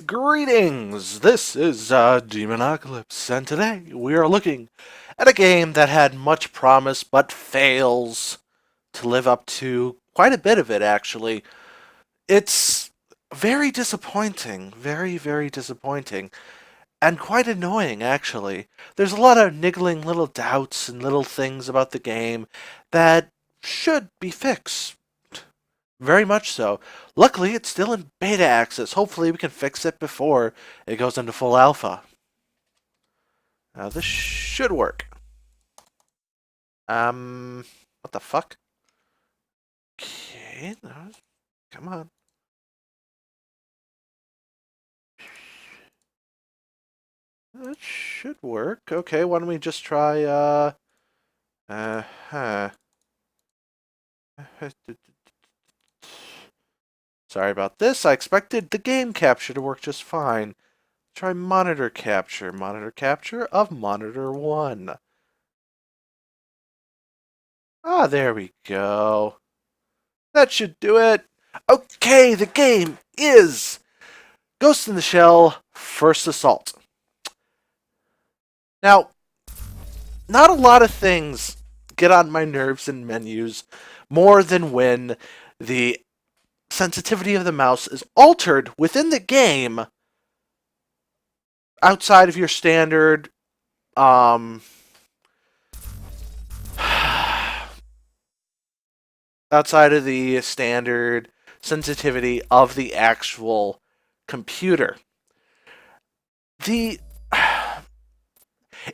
Greetings! This is Demonocalypse, and today we are looking at a game that had much promise but fails to live up to quite a bit of it, actually. It's very disappointing, very disappointing, and quite annoying, actually. There's a lot of niggling little doubts and little things about the game that should be fixed. Very much so. Luckily, it's still in beta access. Hopefully, we can fix it before it goes into full alpha. Now, this should work. What the fuck? Okay, no, come on. That should work. Okay, why don't we just try, huh. Sorry about this. I expected the game capture to work just fine. Try monitor capture. Monitor capture of monitor 1. Ah, there we go. That should do it. Okay, the game is Ghost in the Shell First Assault. Now, not a lot of things get on my nerves in menus more than when the sensitivity of the mouse is altered within the game outside of your standard outside of the standard sensitivity of the actual computer. The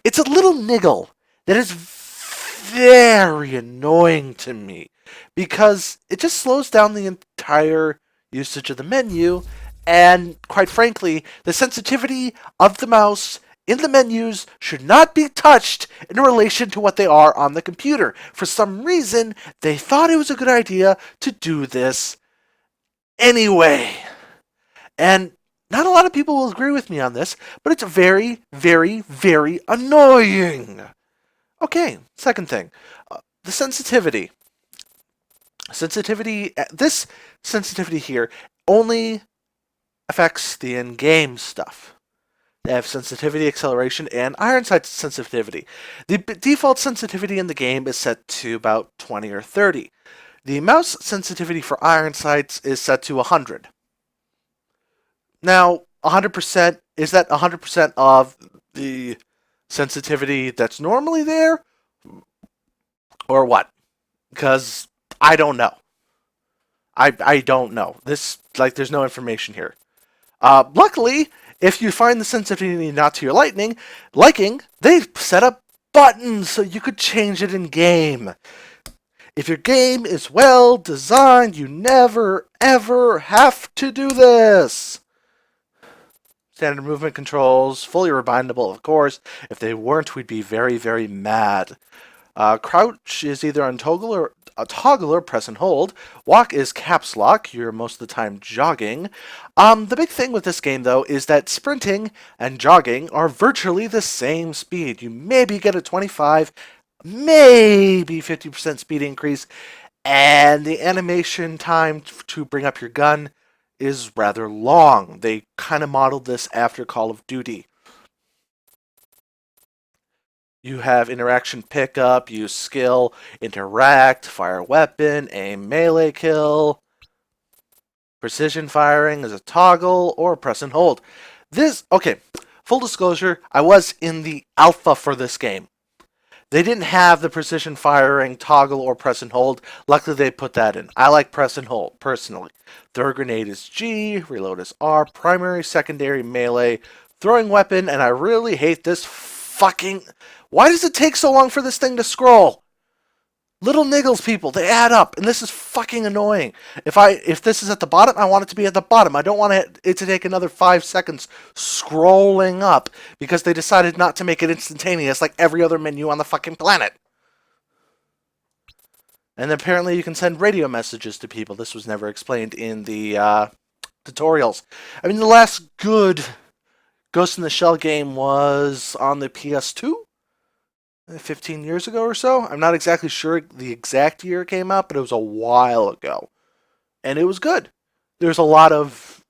It's a little niggle that is very annoying to me because it just slows down the entire usage of the menu, and quite frankly, the sensitivity of the mouse in the menus should not be touched in relation to what they are on the computer. For some reason, they thought it was a good idea to do this anyway. And not a lot of people will agree with me on this, but it's very annoying. Okay, second thing. The sensitivity. This sensitivity here only affects the in-game stuff. They have sensitivity, acceleration, and iron sight sensitivity. The default sensitivity in the game is set to about 20 or 30. The mouse sensitivity for iron sights is set to 100. Now, 100%, is that 100% of the sensitivity that's normally there? Or what? Because I don't know. I don't know. There's no information here. Luckily, if you find the sensitivity not to your liking, they set up buttons so you could change it in game. If your game is well designed, you never ever have to do this. Standard movement controls, fully rebindable, of course. If they weren't, we'd be very mad. Crouch is either on toggle or press and hold. Walk is caps lock. You're most of the time jogging. The big thing with this game, though, is that sprinting and jogging are virtually the same speed. You maybe get a 25, maybe 50% speed increase, and the animation time to bring up your gun is rather long. They kind of modeled this after Call of Duty. You have interaction pickup, use skill, interact, fire a weapon, aim melee kill. Precision firing is a toggle or press and hold. Okay, full disclosure, I was in the alpha for this game. They didn't have the precision firing toggle or press and hold. Luckily, they put that in. I like press and hold, personally. Throw grenade is G, reload is R, primary, secondary, melee, throwing weapon, and I really hate this fucking... Why does it take so long for this thing to scroll? Little niggles, people, they add up, and this is fucking annoying. If this is at the bottom, I want it to be at the bottom. I don't want it to take another 5 seconds scrolling up because they decided not to make it instantaneous like every other menu on the fucking planet. And apparently you can send radio messages to people. This was never explained in the tutorials. I mean, the last good Ghost in the Shell game was on the PS2? 15 years ago or so. I'm not exactly sure the exact year it came out, but it was a while ago. And it was good. There's a lot of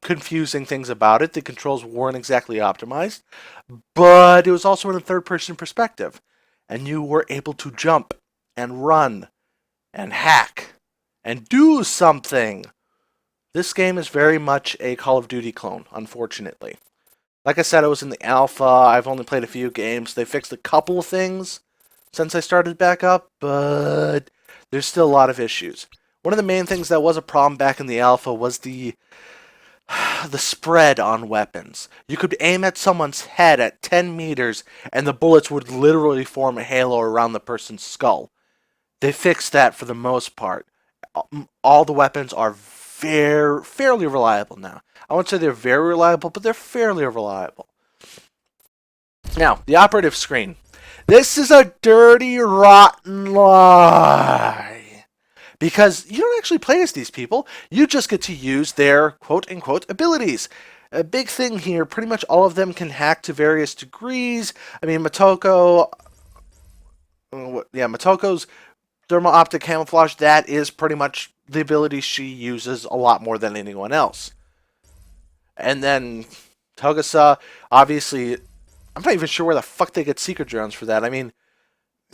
confusing things about it. The controls weren't exactly optimized, but it was also in a third-person perspective, and you were able to jump and run and hack and do something. This game is very much a Call of Duty clone, unfortunately. Like I said, I was in the alpha. I've only played a few games. They fixed a couple of things since I started back up, but there's still a lot of issues. One of the main things that was a problem back in the alpha was the spread on weapons. You could aim at someone's head at 10 meters, and the bullets would literally form a halo around the person's skull. They fixed that for the most part. All the weapons are fairly reliable now. I won't say they're very reliable, but they're fairly reliable. Now, the operative screen. This is a dirty, rotten lie. Because you don't actually play as these people. You just get to use their quote-unquote abilities. A big thing here, pretty much all of them can hack to various degrees. I mean, Motoko's thermal optic camouflage, that is pretty much the ability she uses a lot more than anyone else. And then Togasa, obviously, I'm not even sure where the fuck they get secret drones for that. I mean,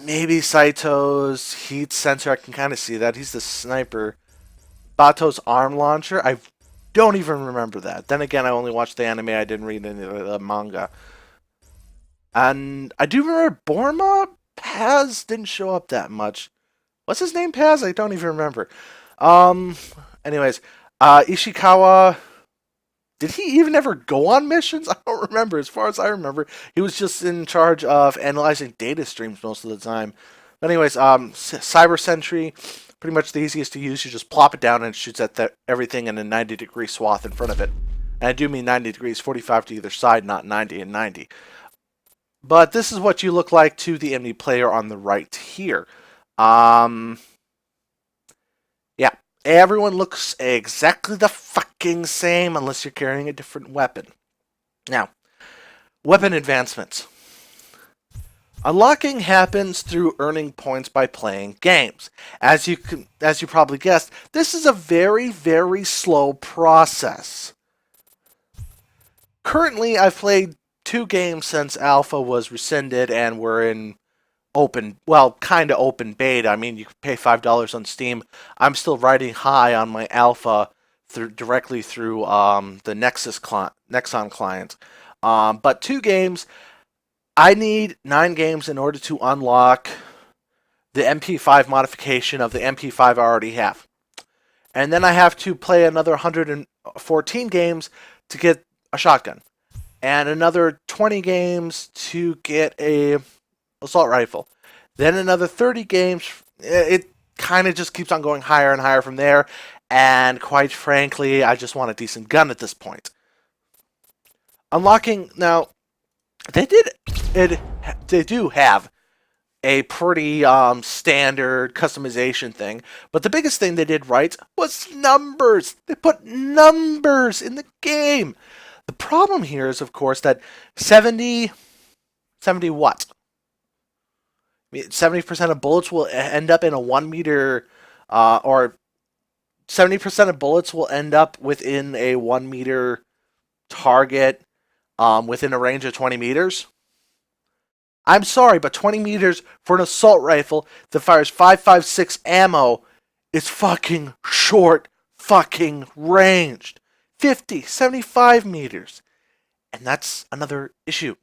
maybe Saito's heat sensor, I can kind of see that. He's the sniper. Bato's arm launcher, I don't even remember that. Then again, I only watched the anime, I didn't read any of the manga. And I do remember Borma. Paz didn't show up that much. What's his name, Paz? I don't even remember. Anyways, Ishikawa, did he even ever go on missions? I don't remember. As far as I remember, he was just in charge of analyzing data streams most of the time. But anyways, Cyber Sentry, pretty much the easiest to use. You just plop it down and it shoots at everything in a 90-degree swath in front of it. And I do mean 90 degrees, 45 to either side, not 90 and 90. But this is what you look like to the enemy player on the right here. Yeah, everyone looks exactly the fucking same unless you're carrying a different weapon. Now, weapon advancements. Unlocking happens through earning points by playing games. As you probably guessed, this is a very, very slow process. Currently, I've played 2 games since Alpha was rescinded and we're in kind of open beta. I mean, you can pay $5 on Steam. I'm still riding high on my alpha directly through the Nexon client. But 2 games, I need 9 games in order to unlock the MP5 modification of the MP5 I already have. And then I have to play another 114 games to get a shotgun. And another 20 games to get a assault rifle. Then another 30 games. It kind of just keeps on going higher and higher from there. And quite frankly, I just want a decent gun at this point. Unlocking, now, they do have a pretty standard customization thing. But the biggest thing they did right was numbers. They put numbers in the game. The problem here is, of course, that 70 what? 70% of bullets will end up in a 1 meter, or 70% of bullets will end up within a 1 meter target within a range of 20 meters. I'm sorry, but 20 meters for an assault rifle that fires 5.56 ammo is fucking short fucking ranged. 50, 75 meters. And that's another issue.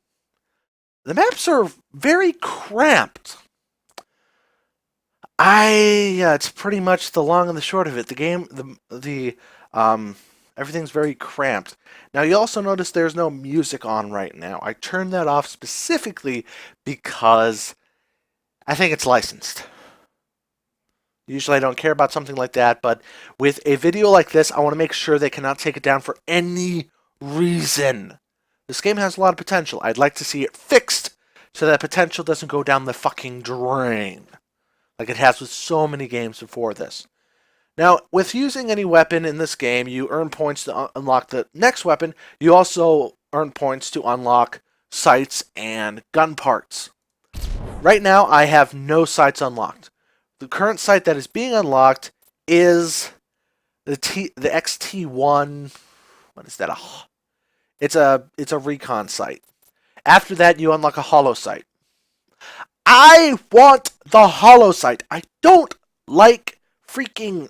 The maps are very cramped. It's pretty much the long and the short of it. The game, everything's very cramped. Now, you also notice there's no music on right now. I turned that off specifically because I think it's licensed. Usually I don't care about something like that, but with a video like this, I want to make sure they cannot take it down for any reason. This game has a lot of potential. I'd like to see it fixed so that potential doesn't go down the fucking drain, like it has with so many games before this. Now, with using any weapon in this game, you earn points to unlock the next weapon. You also earn points to unlock sights and gun parts. Right now, I have no sights unlocked. The current sight that is being unlocked is the XT1. what is that? It's a recon site. After that, you unlock a holo site. I want the holo site. I don't like freaking.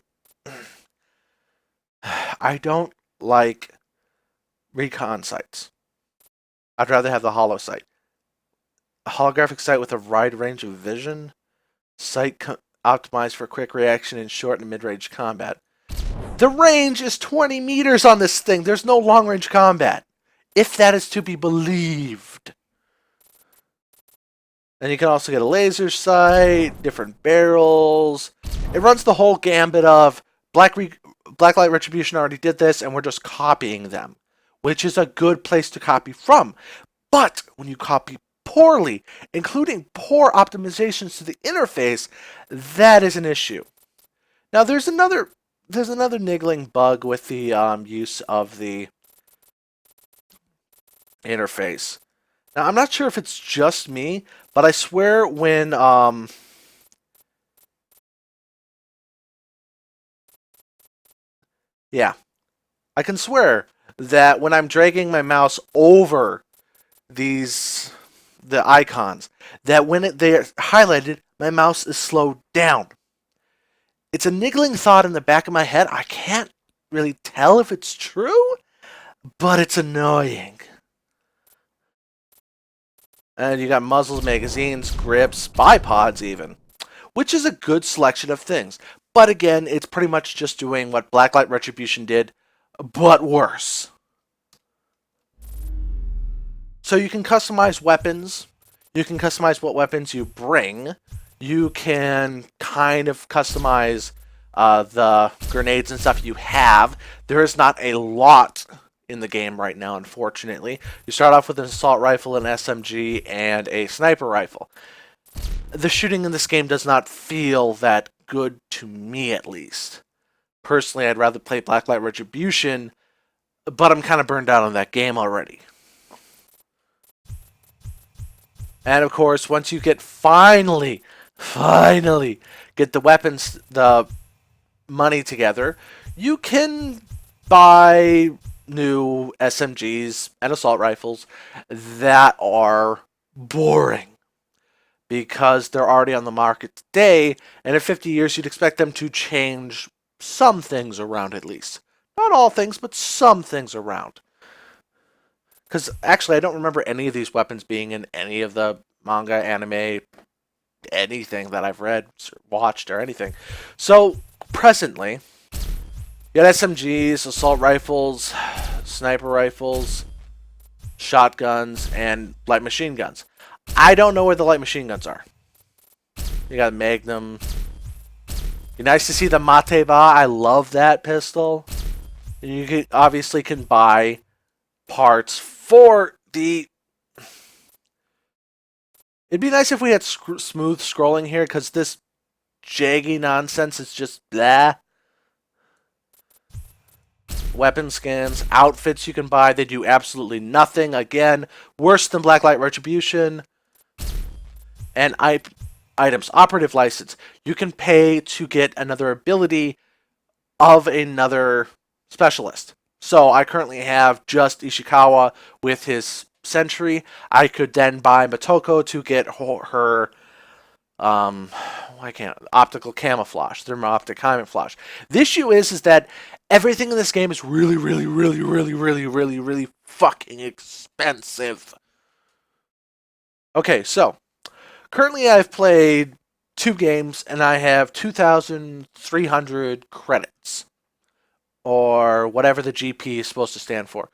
I don't like recon sites. I'd rather have the holo site. A holographic site with a wide range of vision. Site optimized for quick reaction in short and mid-range combat. The range is 20 meters on this thing. There's no long-range combat. If that is to be believed. And you can also get a laser sight, different barrels. It runs the whole gambit of Blacklight Retribution already did this, and we're just copying them, which is a good place to copy from. But when you copy poorly, including poor optimizations to the interface, that is an issue. Now, there's another niggling bug with the use of the interface. Now, I'm not sure if it's just me, but I swear when yeah, I can swear that when I'm dragging my mouse over the icons, that when they're highlighted, my mouse is slowed down. It's a niggling thought in the back of my head. I can't really tell if it's true, but it's annoying. And you got muzzles, magazines, grips, bipods even, which is a good selection of things. But again, it's pretty much just doing what Blacklight Retribution did, but worse. So you can customize weapons. You can customize what weapons you bring. You can kind of customize the grenades and stuff you have. There is not a lot in the game right now, unfortunately. You start off with an assault rifle, an SMG, and a sniper rifle. The shooting in this game does not feel that good to me, at least. Personally, I'd rather play Blacklight Retribution, but I'm kind of burned out on that game already. And of course, once you get finally get the weapons, the money together, you can buy new SMGs and assault rifles that are boring because they're already on the market today, and in 50 years you'd expect them to change some things around at least. Not all things, but some things around. Because actually I don't remember any of these weapons being in any of the manga, anime, anything that I've read, watched, or anything. So presently, you got SMGs, assault rifles, sniper rifles, shotguns, and light machine guns. I don't know where the light machine guns are. You got a Magnum. Be nice to see the Mateba. I love that pistol. You obviously can buy parts for the... It'd be nice if we had smooth scrolling here, because this jaggy nonsense is just blah. Weapon skins, outfits you can buy, they do absolutely nothing. Again, worse than Blacklight Retribution. And items, operative license. You can pay to get another ability of another specialist. So I currently have just Ishikawa with his Sentry. I could then buy Motoko to get her optical camouflage, thermo-optic camouflage. The issue is that everything in this game is really fucking expensive. Okay, so currently I've played 2 games and I have 2,300 credits, or whatever the GP is supposed to stand for.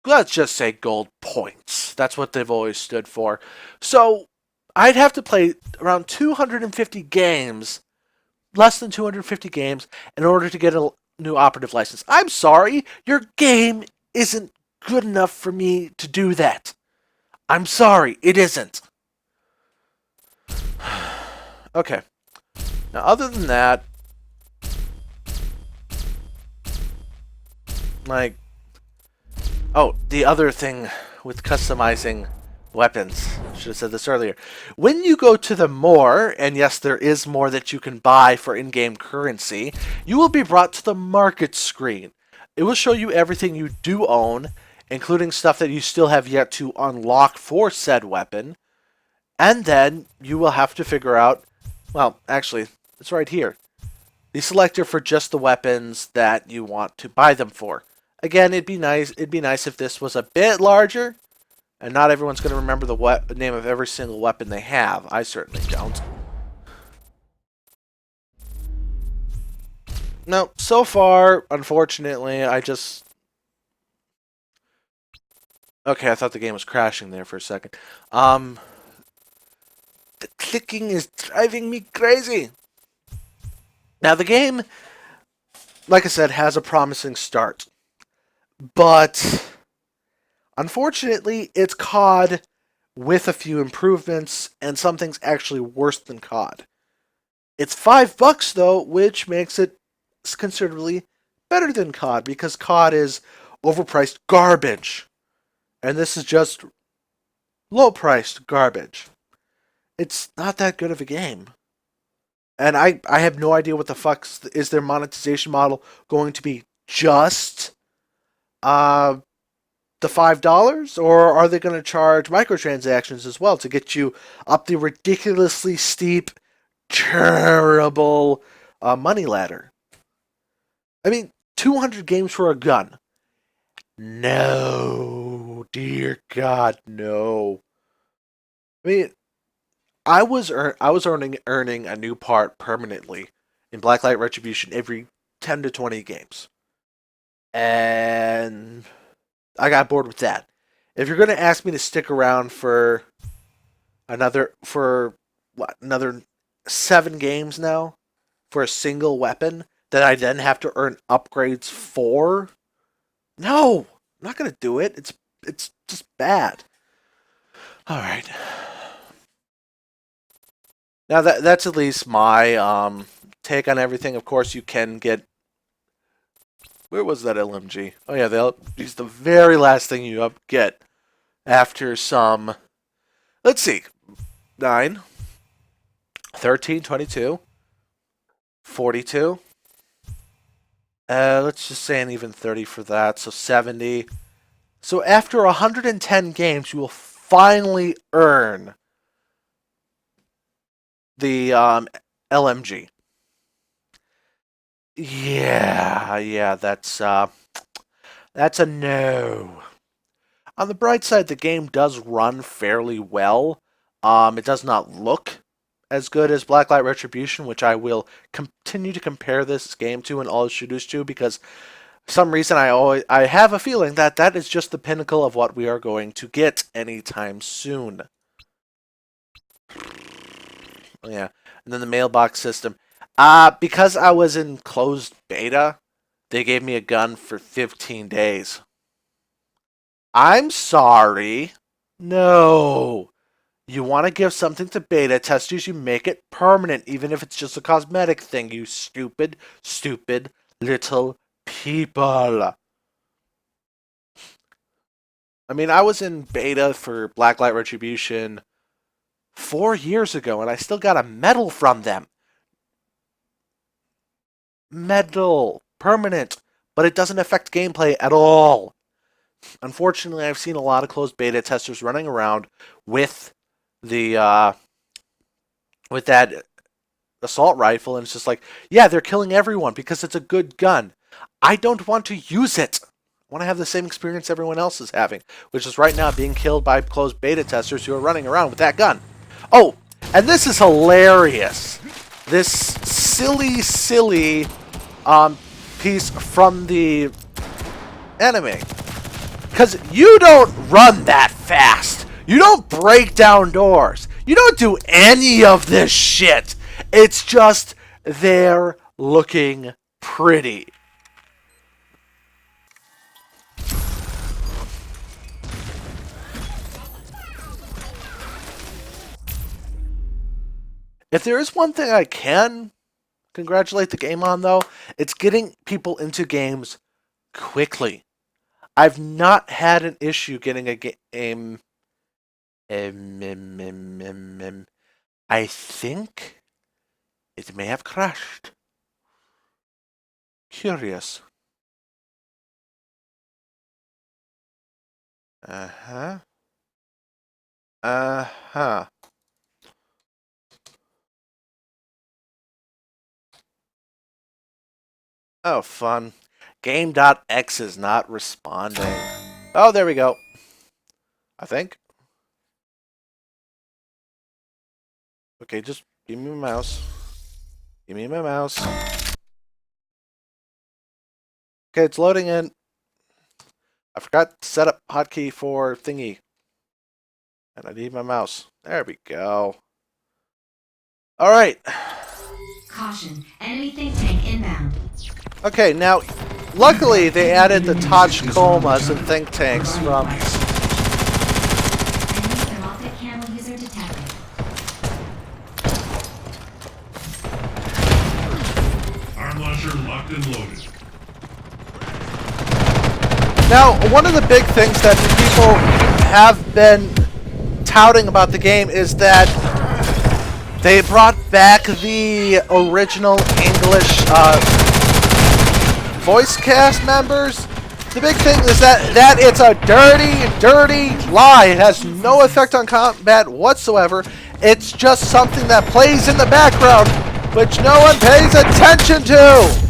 Let's just say gold points. That's what they've always stood for. So I'd have to play around 250 games, less than 250 games, in order to get a new operative license. I'm sorry, your game isn't good enough for me to do that. I'm sorry, it isn't. Okay. Now, other than that, the other thing with customizing weapons, should have said this earlier. When you go to the more, and yes, there is more that you can buy for in-game currency, you will be brought to the market screen. It will show you everything you do own, including stuff that you still have yet to unlock for said weapon. And then you will have to figure out, well, actually, it's right here. The selector for just the weapons that you want to buy them for. Again, it'd be nice if this was a bit larger, and not everyone's going to remember the name of every single weapon they have. I certainly don't. No, so far, unfortunately, I just... Okay, I thought the game was crashing there for a second. The clicking is driving me crazy. Now, the game, like I said, has a promising start. But, unfortunately, it's COD with a few improvements, and some things actually worse than COD. It's $5 though, which makes it considerably better than COD, because COD is overpriced garbage. And this is just low-priced garbage. It's not that good of a game. And I have no idea what the fuck is their monetization model going to be. Just the $5, or are they going to charge microtransactions as well to get you up the ridiculously steep, terrible money ladder? I mean, 200 games for a gun. No, dear God, no. I mean, I was earning a new part permanently in Blacklight Retribution every 10 to 20 games, and I got bored with that. If you're going to ask me to stick around for another 7 games now for a single weapon that I then have to earn upgrades for, no, I'm not going to do it. It's just bad. All right. Now that's at least my take on everything. Of course, you can get... Where was that LMG? Oh yeah, the LMG's the very last thing you get after some... Let's see. 9, 13, 22, 42. Let's just say an even 30 for that, so 70. So after 110 games, you will finally earn the LMG. Yeah, that's a no. On the bright side, the game does run fairly well. It does not look as good as Blacklight Retribution, which I will continue to compare this game to and all the shooters to, because for some reason I have a feeling that that is just the pinnacle of what we are going to get anytime soon. Yeah, and then the mailbox system. Because I was in closed beta, they gave me a gun for 15 days. I'm sorry. No. You want to give something to beta testers, you make it permanent, even if it's just a cosmetic thing, you stupid, stupid little people. I mean, I was in beta for Blacklight Retribution 4 years ago, and I still got a medal from them. Medal. Permanent. But it doesn't affect gameplay at all. Unfortunately, I've seen a lot of closed beta testers running around with the with that assault rifle, and it's just like, yeah, they're killing everyone because it's a good gun. I don't want to use it. I want to have the same experience everyone else is having, which is right now being killed by closed beta testers who are running around with that gun. Oh, and this is hilarious. This silly piece from the enemy. Because you don't run that fast. You don't break down doors. You don't do any of this shit. It's just they're looking pretty. If there is one thing I can congratulate the game on, though, it's getting people into games quickly. I've not had an issue getting a game. I think it may have crashed. Curious. Uh-huh. Uh-huh. Oh, fun. Game.x is not responding. Oh, there we go. I think. Okay, just give me my mouse. Give me my mouse. Okay, it's loading in. I forgot to set up hotkey for thingy. And I need my mouse. There we go. Alright. Caution, enemy think tank inbound. Okay, now, luckily they added the Tachikomas and think tanks from... Enemy thermoptic camo user detected. Arm launcher locked and loaded. Now, one of the big things that people have been touting about the game is that they brought back the original English voice cast members. The big thing is that it's a dirty lie. It has no effect on combat whatsoever. It's just something that plays in the background, which no one pays attention to.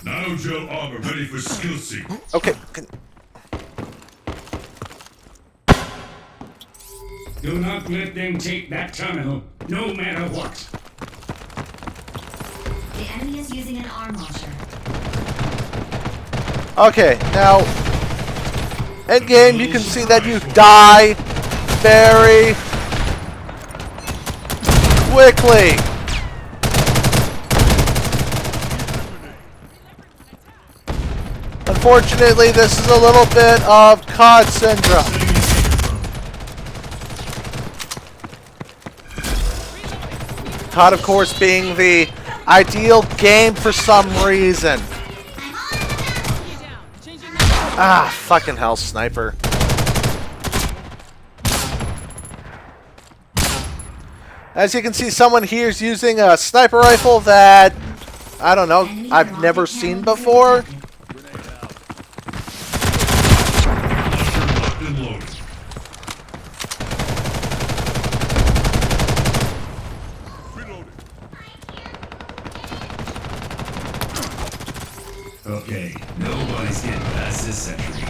Now Joe Auger ready for skill seek. Okay. Do not let them take that tunnel, no matter what. The enemy is using an arm launcher. Okay, now, end game, you can see that you die very quickly. Unfortunately, this is a little bit of COD syndrome. COD, of course, being the ideal game for some reason. Ah, fucking hell, sniper. As you can see, someone here is using a sniper rifle that, I don't know, I've never seen before. Okay, nobody's getting past this sentry.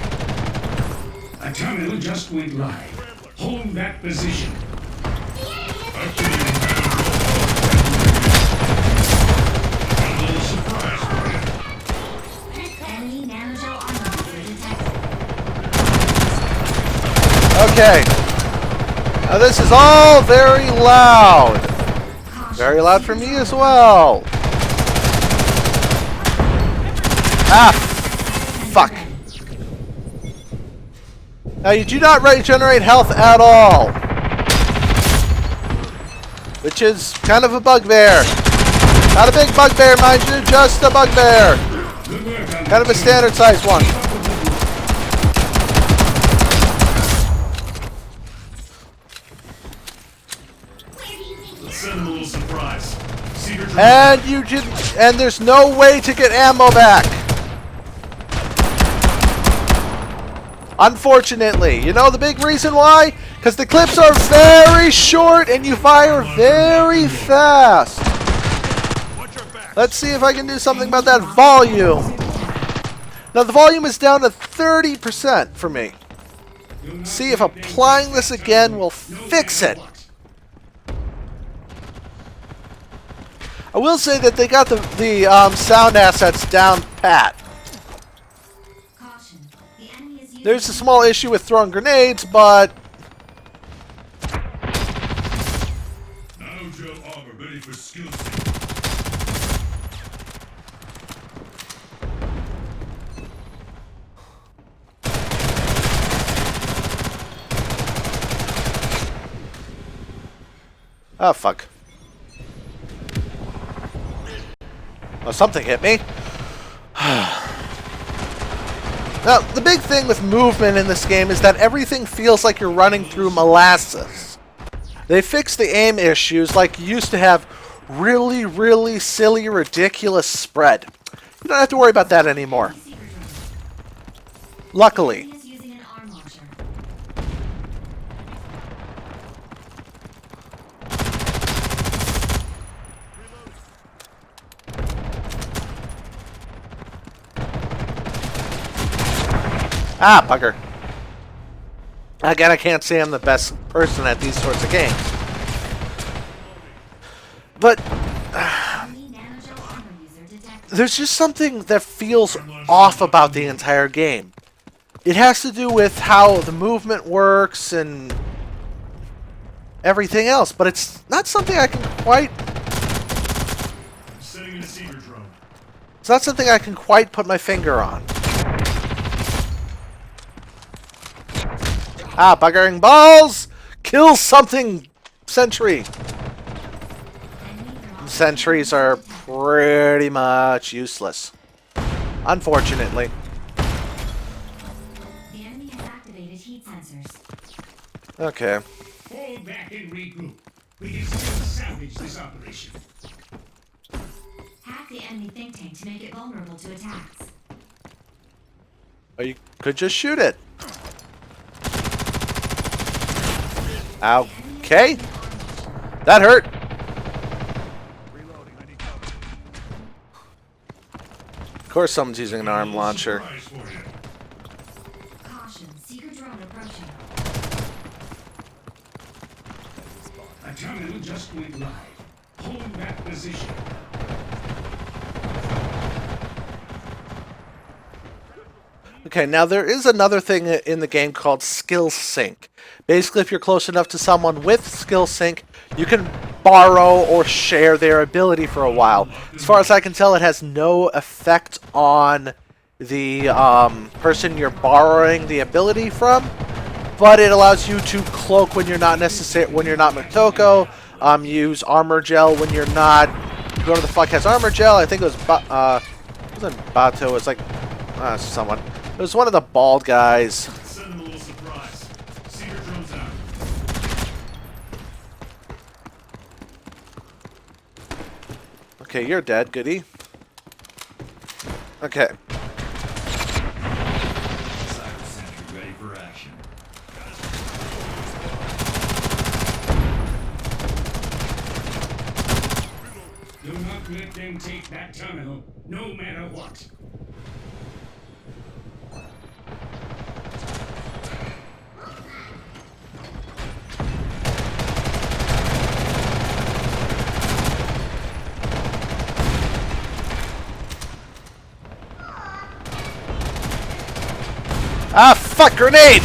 A tunnel just went live. Hold that position. Enemy nano armor detected. Okay. Now this is all very loud. Very loud for me as well. Ah, fuck. Now you do not regenerate health at all. Which is kind of a bugbear. Not a big bugbear, mind you, just a bugbear. Kind of a standard sized one. Send them a little surprise. And there's no way to get ammo back. Unfortunately, you know the big reason why? Because the clips are very short and you fire very fast. Let's see if I can do something about that volume. Now the volume is down to 30% for me. See if applying this again will fix it. I will say that they got the sound assets down pat. Caution, the enemy is using There's a small issue with throwing grenades, but Now Joe Auger ready for skill seek. oh fuck. Oh, something hit me. Now, the big thing with movement in this game is that everything feels like you're running through molasses. They fixed the aim issues like you used to have really, really silly, ridiculous spread. You don't have to worry about that anymore. Receiver drone. Luckily. Enemy is using an arm launcher. Ah, bugger. Again, I can't say I'm the best person at these sorts of games. But Enemy nanogel armor user detected. there's just something that feels off about the entire game. It has to do with how the movement works and everything else, but it's not something I can quite... I'm setting a receiver drone. It's not something I can quite put my finger on. Ah, buggering balls! Kill something, sentry! Enemy thermal Sentries are pretty much useless. Unfortunately. The enemy has activated heat sensors. Okay. Fall back and regroup. We can still salvage this operation. Hack the enemy think tank to make it vulnerable to attacks. Or you could just shoot it. Okay. That hurt. Of course someone's using an arm launcher. Surprise for you. Caution, seeker drone approaching. A terminal just went live. Hold that position. Okay, now there is another thing in the game called skill sync. Basically, if you're close enough to someone with skill sync, you can borrow or share their ability for a while. As far as I can tell, it has no effect on the person you're borrowing the ability from, but it allows you to cloak when you're not Motoko, use armor gel when you're not. Whoever the fuck has armor gel? I think it was it wasn't Bato. It was like someone. It was one of the bald guys. Send them a little surprise. Receiver drone's out. Okay, you're dead, goody. Okay. Cyber sentry ready for action. Do not let them take that terminal, no matter what. Ah, fuck, grenade!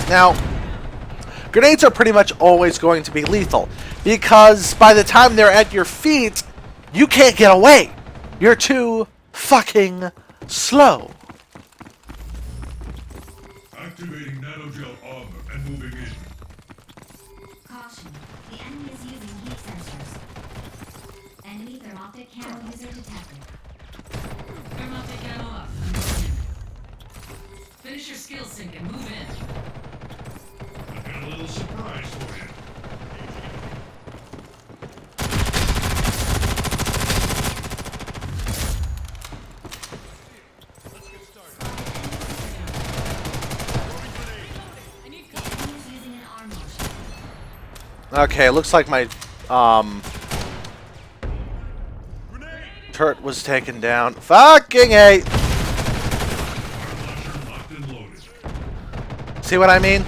Now, grenades are pretty much always going to be lethal, because by the time they're at your feet, you can't get away. You're too fucking slow. Activating nanogel armor and moving in. Caution, the enemy is using heat sensors. Enemy thermoptic camo user detected. Thermoptic ammo up. I'm going in. Finish your skill sync and move in. I've got a little surprise for you. The enemy is using an arm launcher. Okay, looks like my turret was taken down. Fucking A! Arm launcher locked and loaded. See what I mean?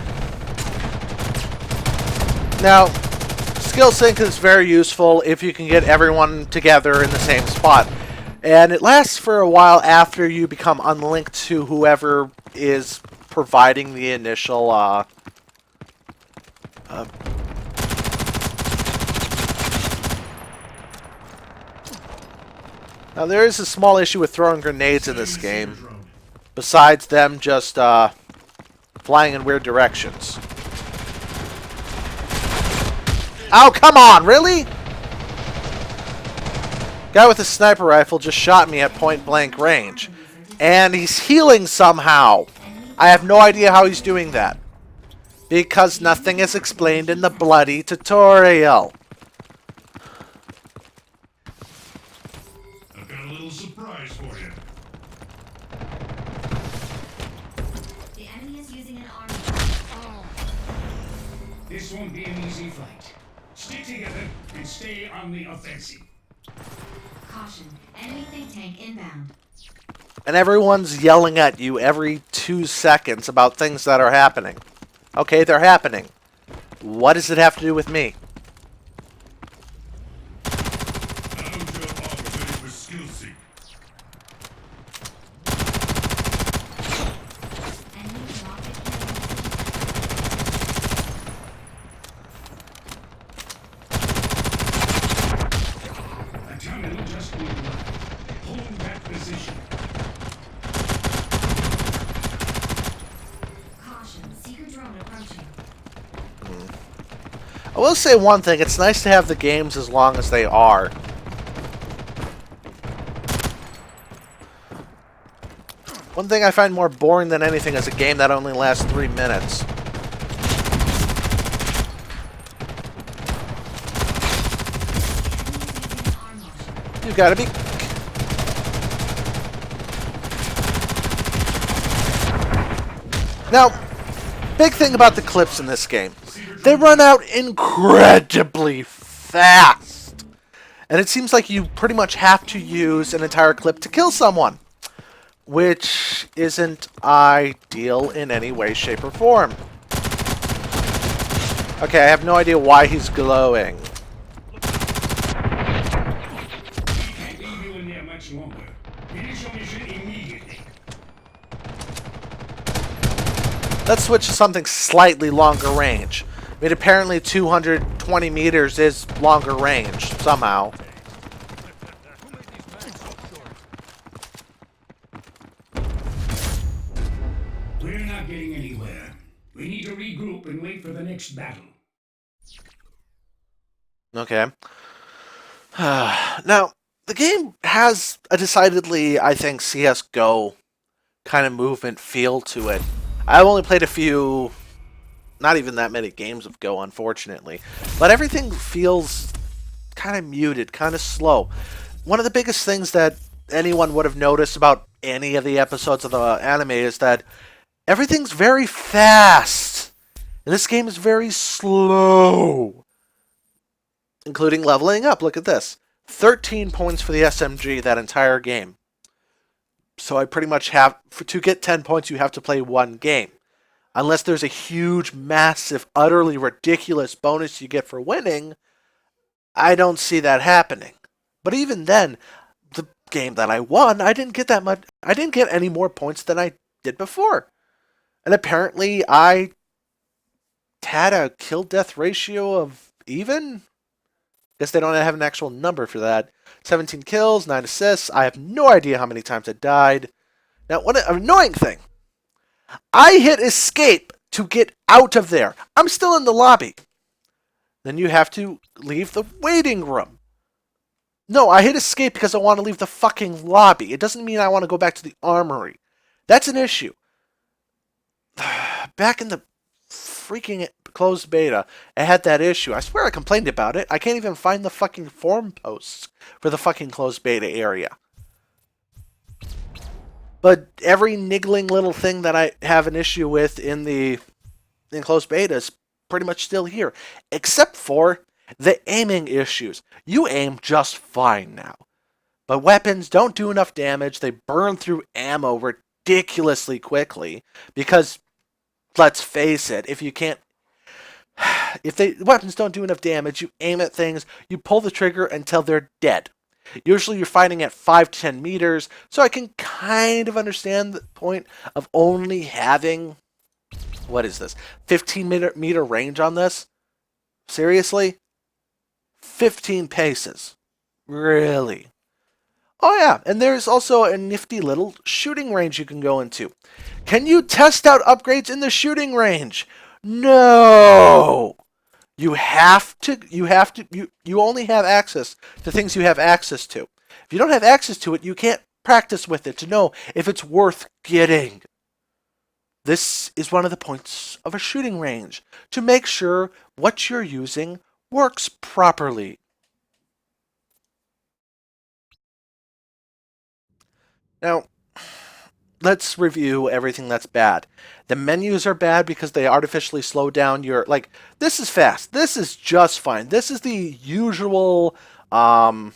Now, skill sync is very useful if you can get everyone together in the same spot. And it lasts for a while after you become unlinked to whoever is providing the initial, Now, there is a small issue with throwing grenades in this Receiver game, drone. besides them just, flying in weird directions. Oh, come on, really? Guy with a sniper rifle just shot me at point blank range. And he's healing somehow. I have no idea how he's doing that. Because nothing is explained in the bloody tutorial. I've got a little surprise for you. The enemy is using an armor. This won't be an easy fight. Stick together and stay on the offensive. Caution. Enemy think tank inbound. And everyone's yelling at you every 2 seconds about things that are happening. Okay, they're happening. What does it have to do with me? Now Joe Armor ready for skill seek. Enemy thermoptic cannon user A terminal just went live. Hold that position. Caution. Seeker drone approaching. I will say one thing. It's nice to have the games as long as they are. One thing I find more boring than anything is a game that only lasts 3 minutes. The enemy is using an arm launcher. You gotta be... Now, big thing about the clips in this game. They run out incredibly fast. And it seems like you pretty much have to use an entire clip to kill someone. Which isn't ideal in any way, shape, or form. Okay, I have no idea why he's glowing. We can't leave you in there much longer. Finish your mission immediately. Let's switch to something slightly longer range. I mean, apparently 220 meters is longer range, somehow. We're not getting anywhere. We need to regroup and wait for the next battle. Okay. Now, the game has a decidedly, I think, CSGO kind of movement feel to it. I've only played a few, not even that many games of Go, unfortunately. But everything feels kind of muted, kind of slow. One of the biggest things that anyone would have noticed about any of the episodes of the anime is that everything's very fast. And this game is very slow. Including leveling up. Look at this. 13 points for the SMG that entire game. So I pretty much have, to get 10 points, you have to play one game. Unless there's a huge, massive, utterly ridiculous bonus you get for winning, I don't see that happening. But even then, the game that I won, I didn't get that much. I didn't get any more points than I did before. And apparently I had a kill-death ratio of even? Guess they don't have an actual number for that. 17 kills, 9 assists. I have no idea how many times I died. Now, one annoying thing. I hit escape to get out of there. I'm still in the lobby. Then you have to leave the waiting room. No, I hit escape because I want to leave the fucking lobby. It doesn't mean I want to go back to the armory. That's an issue. Back in the freaking closed beta, I had that issue. I swear I complained about it. I can't even find the fucking forum posts for the fucking closed beta area. But every niggling little thing that I have an issue with in closed beta is pretty much still here. Except for the aiming issues. You aim just fine now. But weapons don't do enough damage. They burn through ammo ridiculously quickly. Because, let's face it, if weapons don't do enough damage, you aim at things, you pull the trigger until they're dead. Usually you're fighting at 5 to 10 meters, so I can kind of understand the point of only having, 15 meter range on this? Seriously? 15 paces. Really? Oh yeah, and there's also a nifty little shooting range you can go into. Can you test out upgrades in the shooting range? No! You only have access to things you have access to. If you don't have access to it, you can't practice with it to know if it's worth getting. This is one of the points of a shooting range, to make sure what you're using works properly. Now, let's review everything that's bad. The menus are bad because they artificially slow down your, like, this is fast. This is just fine. This is the usual, that's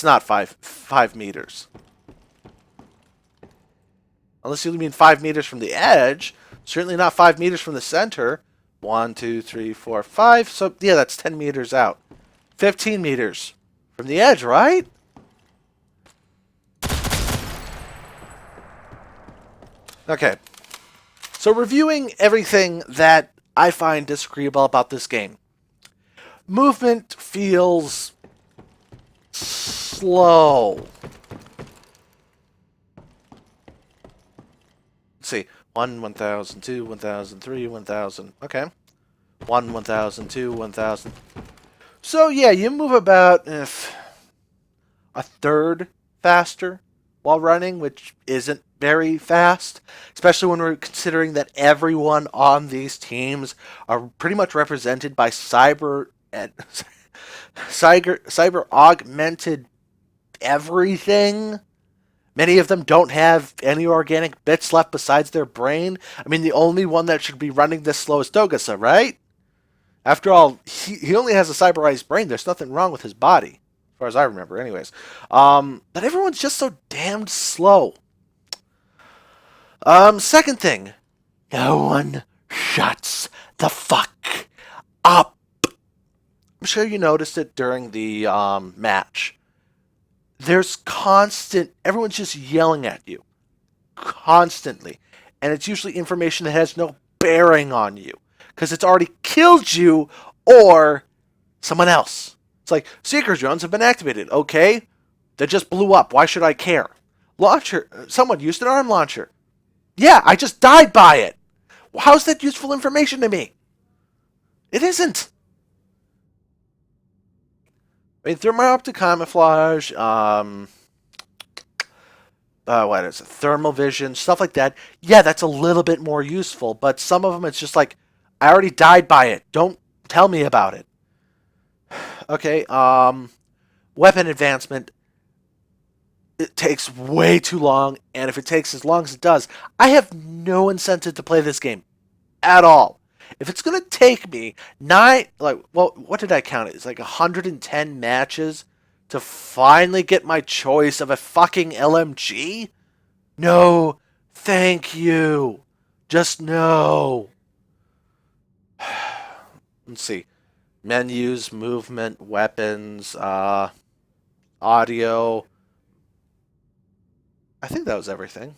not 5 meters. Unless you mean 5 meters from the edge. Certainly not 5 meters from the center. 1, 2, 3, 4, 5. So, yeah, that's 10 meters out. 15 meters from the edge, right? Okay. So, reviewing everything that I find disagreeable about this game. Movement feels slow. Let's see. 1, 1,000, 2, 1,000, 3, 1,000. Okay. 1, 1,000, 2, 1,000. So, yeah, you move about a third faster while running, which isn't very fast, especially when we're considering that everyone on these teams are pretty much represented by cyber augmented everything. Many of them don't have any organic bits left besides their brain. I mean, the only one that should be running this slow is Dogasa, right? After all, he only has a cyberized brain. There's nothing wrong with his body, as far as I remember, anyways. But everyone's just so damned slow. Second thing, no one shuts the fuck up. I'm sure you noticed it during the match. There's constant, everyone's just yelling at you. Constantly. And it's usually information that has no bearing on you. Because it's already killed you or someone else. It's like, seeker drones have been activated. Okay, they just blew up. Why should I care? Launcher, someone used an arm launcher. Yeah, I just died by it. How's that useful information to me? It isn't. I mean, thermal optic camouflage, what is it? Thermal vision, stuff like that. Yeah, that's a little bit more useful, but some of them it's just like, I already died by it. Don't tell me about it. Okay, weapon advancement. It takes way too long, and if it takes as long as it does, I have no incentive to play this game at all. If it's gonna take me what did I count it? It's like 110 matches to finally get my choice of a fucking LMG? No, thank you. Just no. Let's see. Menus, movement, weapons, audio. I think that was everything.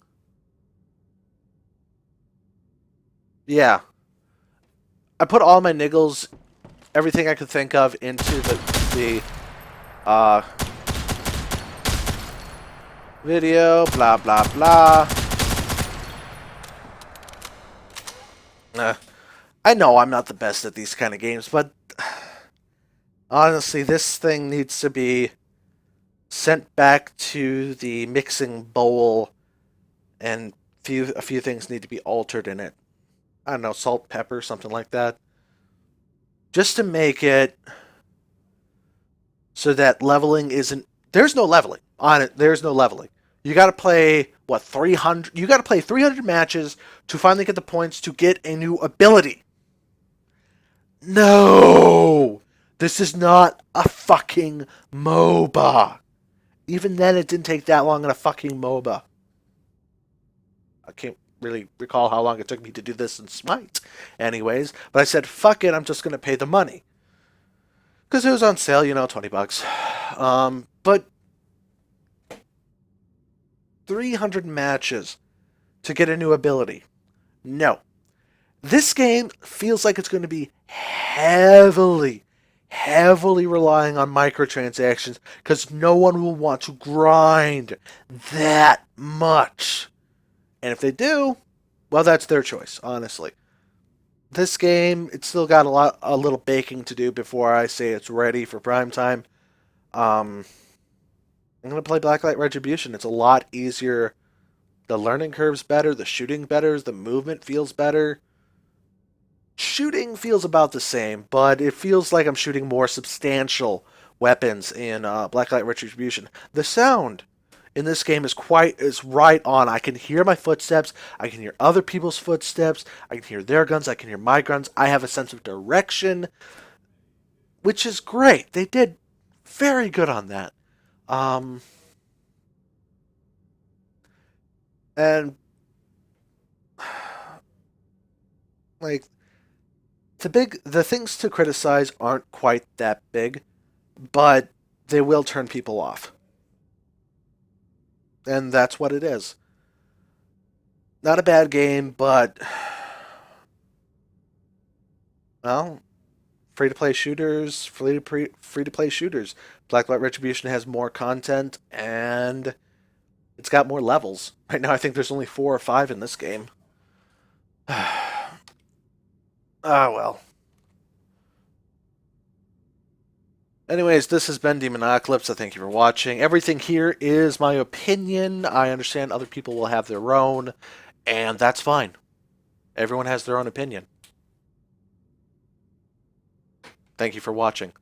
Yeah. I put all my niggles, everything I could think of, into the video, blah, blah, blah. I know I'm not the best at these kind of games, but honestly, this thing needs to be sent back to the mixing bowl, and a few things need to be altered in it. I don't know, salt, pepper, something like that. Just to make it so that leveling isn't... There's no leveling on it. There's no leveling. You got to play, 300... You got to play 300 matches to finally get the points to get a new ability. No! This is not a fucking MOBA. Even then, it didn't take that long in a fucking MOBA. I can't really recall how long it took me to do this in Smite. Anyways, but I said, fuck it, I'm just going to pay the money. Because it was on sale, $20. But 300 matches to get a new ability. No. This game feels like it's going to be heavily relying on microtransactions because no one will want to grind that much. And if they do, well, that's their choice, honestly. This game, it's still got a little baking to do before I say it's ready for prime time. I'm going to play Blacklight Retribution. It's a lot easier The learning curve's better, the shooting better, the movement feels better. Shooting feels about the same, but it feels like I'm shooting more substantial weapons in Blacklight Retribution. The sound in this game is right on. I can hear my footsteps. I can hear other people's footsteps. I can hear their guns. I can hear my guns. I have a sense of direction, which is great. They did very good on that. And like the things to criticize aren't quite that big, but they will turn people off. And that's what it is. Not a bad game, but well, free to play shooters, free to play shooters. Blacklight Retribution has more content and it's got more levels. Right now, I think there's only 4 or 5 in this game. Ah, well. Anyways, this has been Demonocalypse. I thank you for watching. Everything here is my opinion. I understand other people will have their own, and that's fine. Everyone has their own opinion. Thank you for watching.